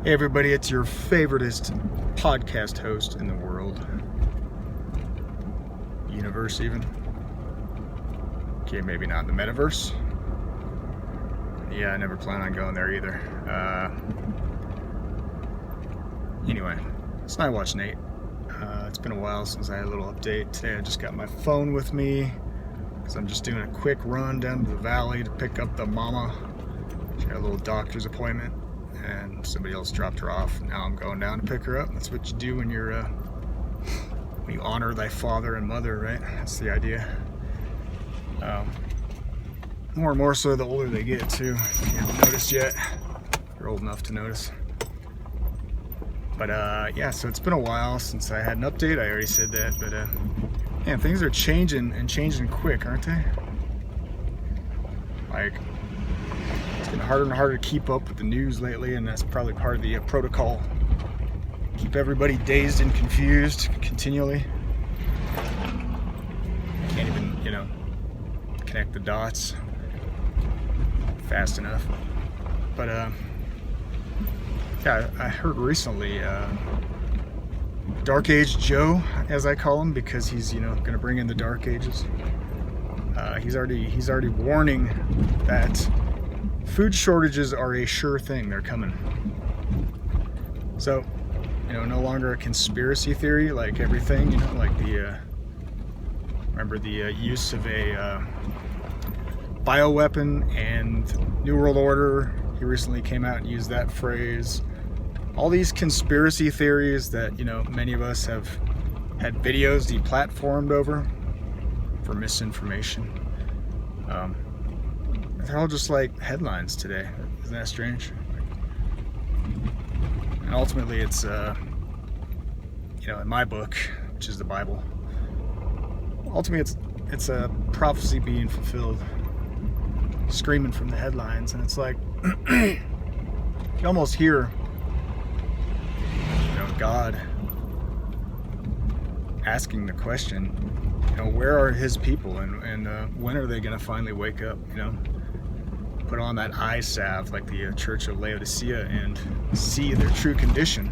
Hey everybody, it's your favoriteest podcast host in the world. Universe even. Okay, maybe not the metaverse. Yeah, I never plan on going there either. Anyway, it's Nightwatch N8. It's been a while since I had a little update. Today I just got my phone with me because I'm just doing a quick run down to the valley to pick up the mama. She had a little doctor's appointment and somebody else dropped her off. Now I'm going down to pick her up. That's what you do when you're when you honor thy father and mother, right? That's the idea. More and more so the older they get too. If you haven't noticed yet, you're old enough to notice. But yeah, so it's been a while since I had an update. I already said that, but man, things are changing and changing quick, aren't they? Like, it's getting harder and harder to keep up with the news lately, and that's probably part of the protocol. Keep everybody dazed and confused continually. Can't even, connect the dots fast enough. But yeah, I heard recently Dark Age Joe, as I call him, because he's going to bring in the Dark Ages. He's already warning that food shortages are a sure thing. They're coming. So, no longer a conspiracy theory like everything. Like the remember the use of a bioweapon and New World Order. He recently came out and used that phrase. All these conspiracy theories that, many of us have had videos deplatformed over for misinformation. They're all just like headlines today. Isn't that strange? And ultimately it's, in my book, which is the Bible, ultimately it's a prophecy being fulfilled, screaming from the headlines. And it's like, you almost hear God asking the question, where are his people, and when are they going to finally wake up, put on that eye salve like the Church of Laodicea and see their true condition,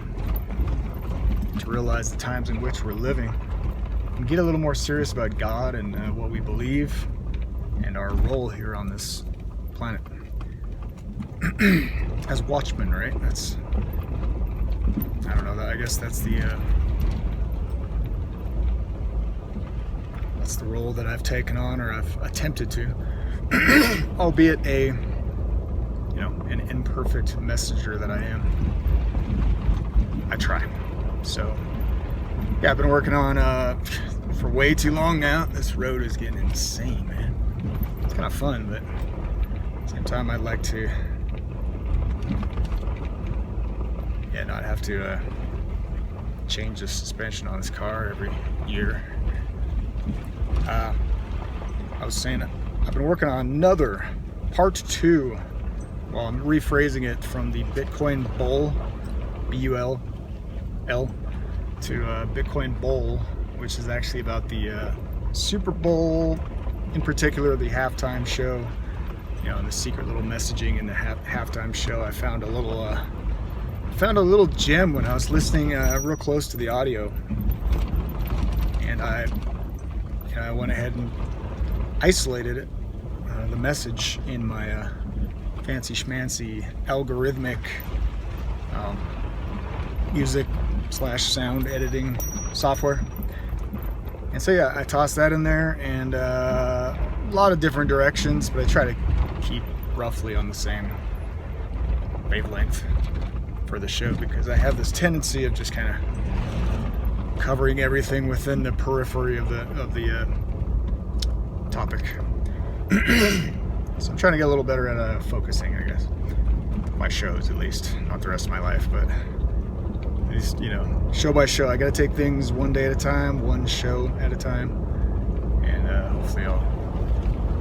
to realize the times in which we're living, and get a little more serious about God and what we believe and our role here on this planet as watchmen, right? I don't know, I guess that's the role that I've taken on, or I've attempted to, albeit an imperfect messenger that I am. I try. So yeah, I've been working on for way too long now. This road is getting insane, man. It's kind of fun, but at the same time I'd like to not have to change the suspension on this car every year. I was saying I've been working on another part 2. Well, I'm rephrasing it from the Bitcoin Bull, B-U-L-L, to Bitcoin Bowl, which is actually about the Super Bowl, in particular the halftime show. And the secret little messaging in the halftime show. I found a little gem when I was listening real close to the audio, and I went ahead and isolated it, the message, in my fancy schmancy algorithmic music / sound editing software. And so yeah, I tossed that in there, and a lot of different directions, but I try to keep roughly on the same wavelength for the show, because I have this tendency of just kind of covering everything within the periphery of the topic. So I'm trying to get a little better at focusing, I guess. My shows, at least, not the rest of my life, but at least, show by show. I got to take things one day at a time, one show at a time, and hopefully I'll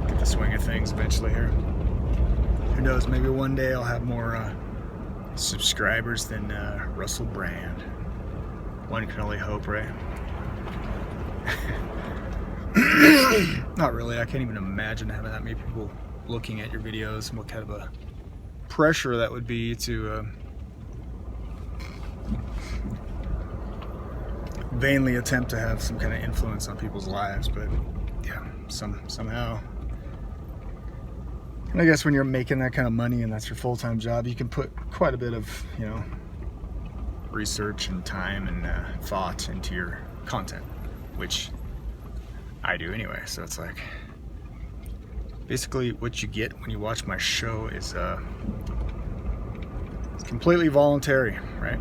get the swing of things eventually here. Who knows? Maybe one day I'll have more subscribers than Russell Brand. One can only hope, right? Not really. I can't even imagine having that many people looking at your videos, and what kind of a pressure that would be to vainly attempt to have some kind of influence on people's lives, but yeah, somehow. And I guess when you're making that kind of money and that's your full-time job, you can put quite a bit of, research and time and thought into your content, which I do anyway. So it's like, basically what you get when you watch my show is it's completely voluntary, right?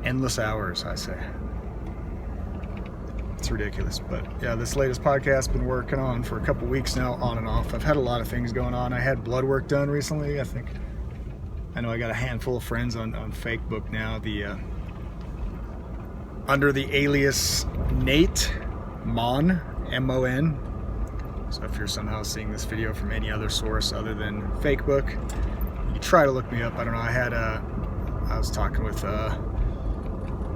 Endless hours, I say. It's ridiculous. But yeah, this latest podcast been working on for a couple weeks now, on and off. I've had a lot of things going on. I had blood work done recently. I know I got a handful of friends on Facebook now. The under the alias Nate Mon, M-O-N. So if you're somehow seeing this video from any other source other than Facebook, you can try to look me up. I don't know. I was talking with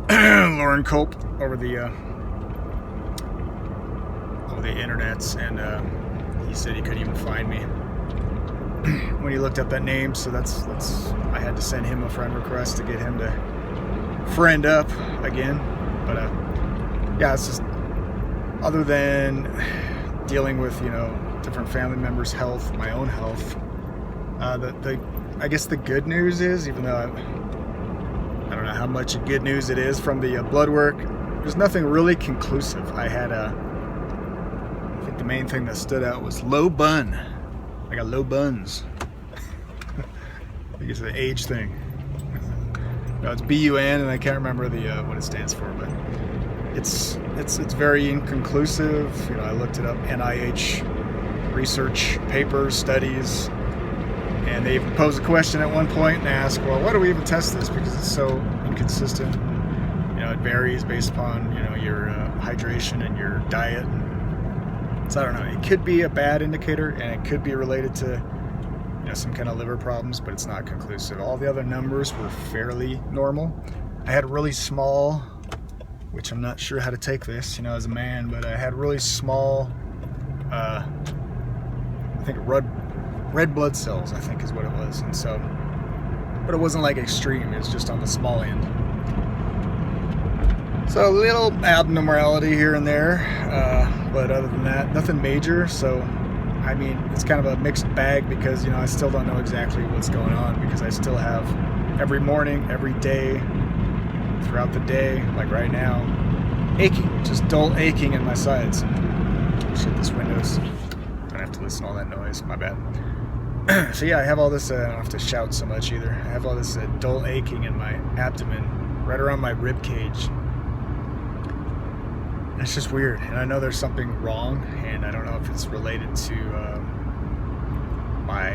Lauren Cope over the internets, and he said he couldn't even find me when he looked up that name. So that's I had to send him a friend request to get him to friend up again. But yeah, it's just, other than dealing with different family members' health, my own health, I guess the good news is, even though I don't know how much good news it is from the blood work, there's nothing really conclusive. I think the main thing that stood out was low bun. I got low buns. I think it's an age thing. No, it's B-U-N, and I can't remember what it stands for, but it's very inconclusive. I looked it up, NIH research papers, studies, and they even posed a question at one point and asked, well, why do we even test this? Because it's so inconsistent. It varies based upon your hydration and your diet. So I don't know. It could be a bad indicator, and it could be related to some kind of liver problems, but it's not conclusive. All the other numbers were fairly normal. I had really small, which I'm not sure how to take this, as a man, but I had really small, I think red blood cells, I think is what it was. And so, but it wasn't like extreme, it was just on the small end. So a little abnormality here and there, but other than that, nothing major. So, I mean, it's kind of a mixed bag because, I still don't know exactly what's going on, because I still have every morning, every day, throughout the day, like right now, aching, just dull aching in my sides. Shit, this window's, don't have to listen to all that noise, my bad. So yeah, I have all this, I don't have to shout so much either. I have all this dull aching in my abdomen, right around my rib cage. It's just weird, and I know there's something wrong, and I don't know if it's related to my...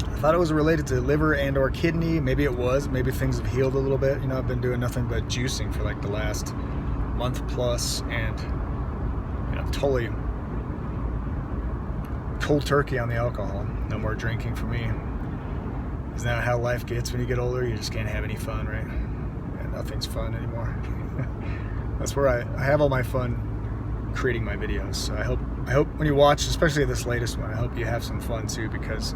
I thought it was related to liver and or kidney. Maybe it was. Maybe things have healed a little bit. I've been doing nothing but juicing for like the last month plus, and totally cold turkey on the alcohol. No more drinking for me. Isn't that how life gets when you get older? You just can't have any fun, right? Nothing's fun anymore. That's where I have all my fun creating my videos. So I hope when you watch, especially this latest one, I hope you have some fun too, because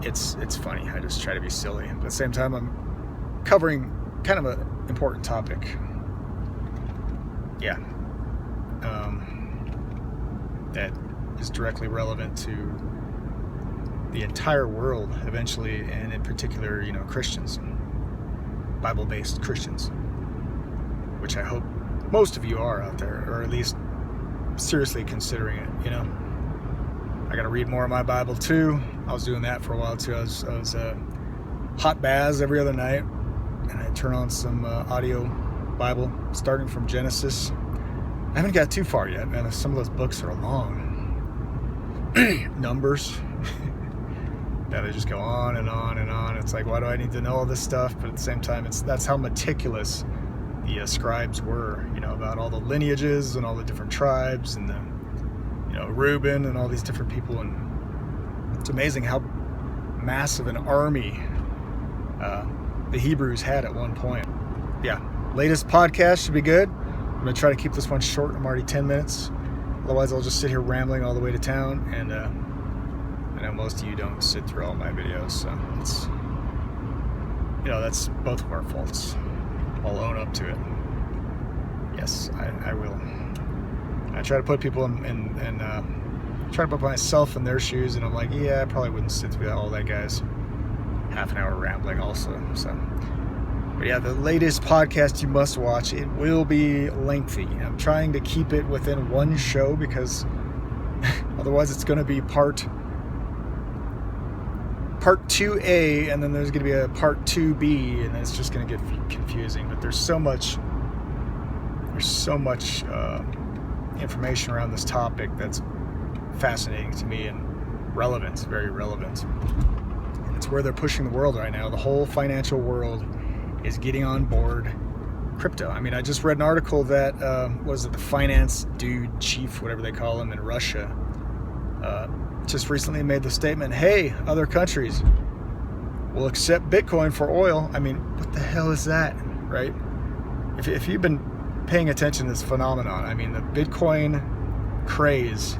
it's funny. I just try to be silly, but at the same time I'm covering kind of an important topic. Yeah. That is directly relevant to the entire world eventually, and in particular, Christians. Bible-based Christians, which I hope most of you are out there, or at least seriously considering it. I got to read more of my Bible too. I was doing that for a while too. I was hot baths every other night, and I turn on some audio Bible, starting from Genesis. I haven't got too far yet, man. Some of those books are long. Numbers. Yeah, they just go on and on and on. It's like, why do I need to know all this stuff? But at the same time, that's how meticulous the scribes were, about all the lineages and all the different tribes, and the, Reuben and all these different people. And it's amazing how massive an army the Hebrews had at one point. Yeah, latest podcast should be good. I'm gonna try to keep this one short. I'm already 10 minutes. Otherwise, I'll just sit here rambling all the way to town, and I know most of you don't sit through all my videos, so that's both of our faults. I'll own up to it. Yes, I will. I try to put people in try to put myself in their shoes, and I'm like, yeah, I probably wouldn't sit through all that guy's half an hour rambling also. So, but yeah, the latest podcast you must watch. It will be lengthy. I'm trying to keep it within one show because otherwise it's going to be part 2A, and then there's going to be a part 2B, and it's just going to get confusing. But there's so much information around this topic that's fascinating to me and relevant, very relevant. And it's where they're pushing the world right now. The whole financial world is getting on board crypto. I mean, I just read an article that was it the finance dude, chief, whatever they call him in Russia, just recently made the statement, hey, other countries will accept Bitcoin for oil. I mean, what the hell is that, right? If you've been paying attention to this phenomenon, I mean, the Bitcoin craze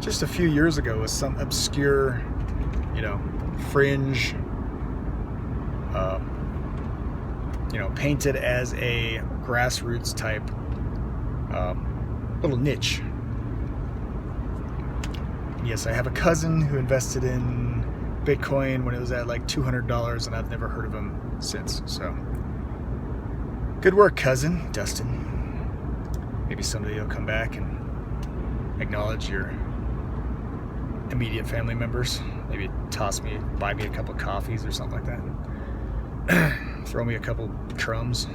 just a few years ago was some obscure, fringe, painted as a grassroots type little niche. Yes, I have a cousin who invested in Bitcoin when it was at like $200, and I've never heard of him since. So, good work, cousin Dustin. Maybe someday you'll come back and acknowledge your immediate family members. Maybe buy me a couple coffees or something like that. Throw me a couple crumbs.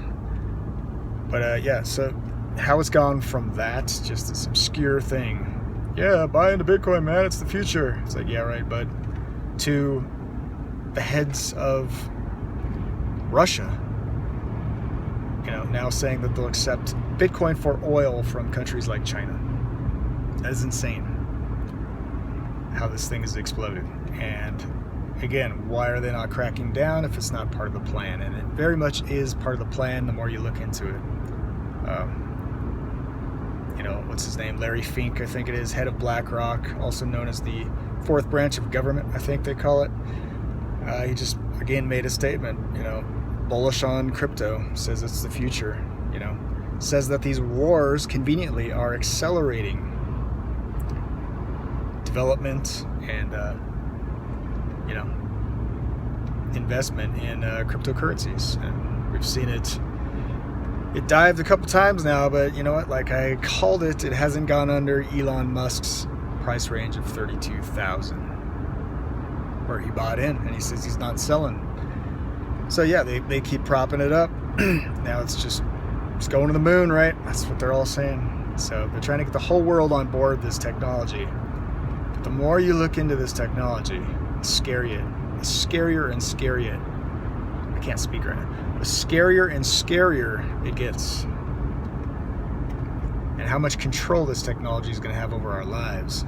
But yeah, so how it's gone from that, just this obscure thing. Yeah, buy into Bitcoin, man, it's the future. It's like, yeah, right, bud. To the heads of Russia, now saying that they'll accept Bitcoin for oil from countries like China. That is insane how this thing has exploded. And again, why are they not cracking down if it's not part of the plan? And it very much is part of the plan the more you look into it. What's his name? Larry Fink, I think it is, head of BlackRock, also known as the fourth branch of government, I think they call it. He just, again, made a statement, bullish on crypto, says it's the future, says that these wars conveniently are accelerating development and, investment in cryptocurrencies. And we've seen it dived a couple times now, but you know what? Like I called it, it hasn't gone under Elon Musk's price range of 32,000, where he bought in, and he says he's not selling. So yeah, they keep propping it up. Now it's going to the moon, right? That's what they're all saying. So they're trying to get the whole world on board this technology. But the more you look into this technology, the scarier and scarier. I can't speak right now. The scarier and scarier it gets. And how much control this technology is going to have over our lives.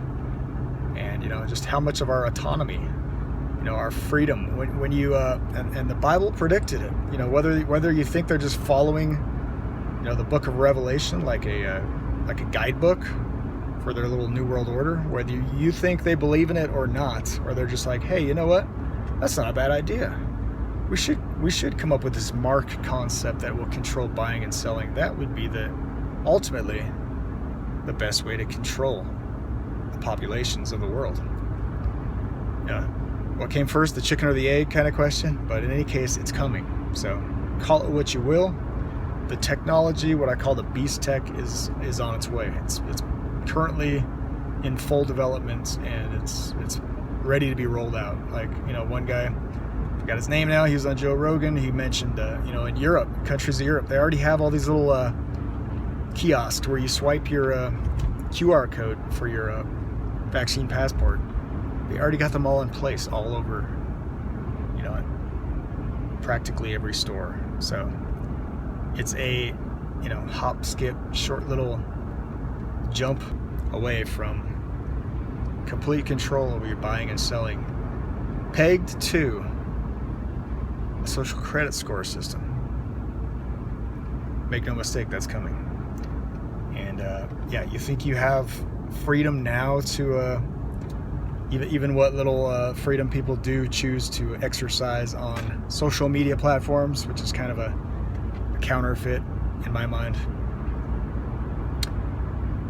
And, just how much of our autonomy, our freedom. When you, and the Bible predicted it, whether you think they're just following, the book of Revelation like a guidebook for their little New World Order, whether you think they believe in it or not, or they're just like, hey, you know what? That's not a bad idea. We should come up with this mark concept that will control buying and selling. That would be ultimately the best way to control the populations of the world. What came first, the chicken or the egg kind of question? But in any case, it's coming. So call it what you will. The technology, what I call the beast tech, is on its way. It's currently in full development, and it's ready to be rolled out. Like, one guy, I got his name now, he was on Joe Rogan, he mentioned, in Europe, countries of Europe, they already have all these little kiosks where you swipe your QR code for your vaccine passport. They already got them all in place all over, practically every store. So it's a, hop, skip, short little jump away from complete control over your buying and selling, pegged to a social credit score system. Make no mistake, that's coming. And you think you have freedom now to even what little freedom people do choose to exercise on social media platforms, which is kind of a counterfeit in my mind.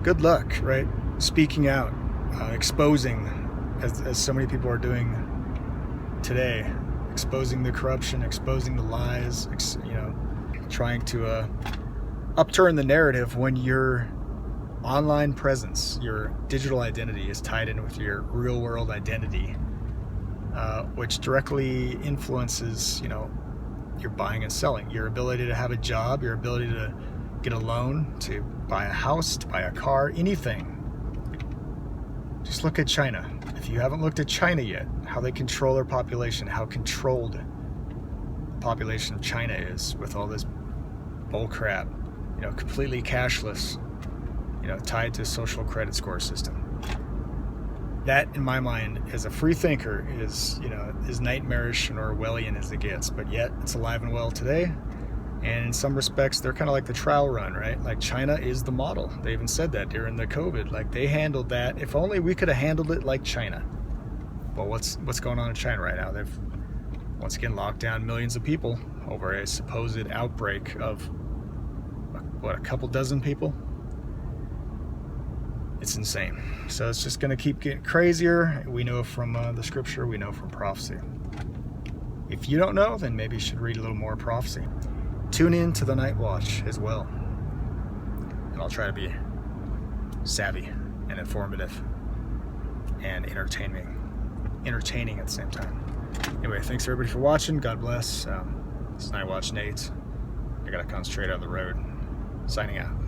Good luck, right? Speaking out, exposing, as so many people are doing today, exposing the corruption, exposing the lies, trying to upturn the narrative when your online presence, your digital identity is tied in with your real world identity, which directly influences, your buying and selling, your ability to have a job, your ability to get a loan, to buy a house, to buy a car, anything. Just look at China. If you haven't looked at China yet, how they control their population, how controlled the population of China is with all this bull crap, completely cashless, tied to social credit score system. That, in my mind, as a free thinker, is nightmarish and Orwellian as it gets, but yet it's alive and well today. And in some respects, they're kind of like the trial run, right? Like China is the model. They even said that during the COVID. Like they handled that. If only we could have handled it like China. Well, what's going on in China right now? They've once again locked down millions of people over a supposed outbreak of, a couple dozen people? It's insane. So it's just going to keep getting crazier. We know from the scripture, we know from prophecy. If you don't know, then maybe you should read a little more prophecy. Tune in to the Nightwatch as well. And I'll try to be savvy and informative and entertaining at the same time. Anyway, thanks everybody for watching. God bless. This is Nightwatch N8. I gotta concentrate on the road. Signing out.